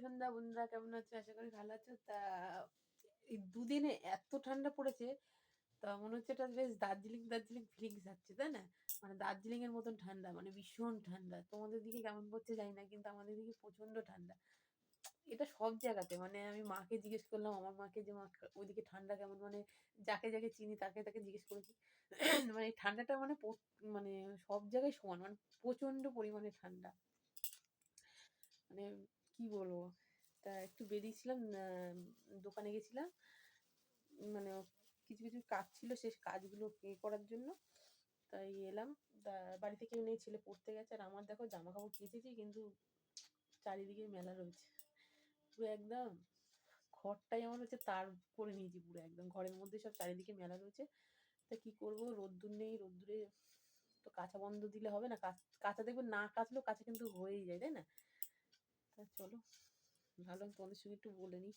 সন্ধ্যা বন্ধুরা, কেমন আছো? আশা করি ভালো আছো। তা এই দুদিনে এত ঠান্ডা পড়েছে, তা মনে হচ্ছে এটা বেশ দার্জিলিং দার্জিলিং ফিলিংস আসছে, তাই না? মানে দার্জিলিং এর মতন ঠান্ডা, মানে ভীষণ ঠান্ডা। তোমাদের দিকে কেমন পড়ছে জানি না, কিন্তু আমাদের দিকে প্রচন্ড ঠান্ডা। এটা সব জায়গাতে, মানে আমি মাকে জিজ্ঞেস করলাম, আমার মাকে, যে মা ওইদিকে ঠান্ডা কেমন, মানে যাকে যাকে চিনি তাকে তাকে জিজ্ঞেস করেছি। মানে এই ঠান্ডাটা মানে মানে সব জায়গায় সমান, মানে প্রচন্ড পরিমাণে ঠান্ডা। মানে কি বলবো, তা একটু বেরিয়েছিলাম, দোকানে গেছিলাম, মানে কিছু কিছু কাজ ছিল, সেই কাজগুলো করার জন্য। তাই এলাম। তা বাড়িতে কেউ নেই, ছেলে পড়তে গেছে। আর আমার দেখো জামা কাপড় কেচেছি, কিন্তু চারিদিকে মেলা রয়েছে পুরো একদম। ঘরটাই আমার হচ্ছে তার করে নিয়েছি পুরো একদম, ঘরের মধ্যে সব চারিদিকে মেলা রয়েছে। তা কি করবো, রোদ্দুর নেই, রোদ্দুরে তো কাঁচা বন্ধ দিলে হবে না। কাঁচা দেখবে না কাচলেও কাঁচা কিন্তু হয়েই যায়, তাই না? তা চলো, ভাবলাম তোমাদের সঙ্গে একটু বলে নিই।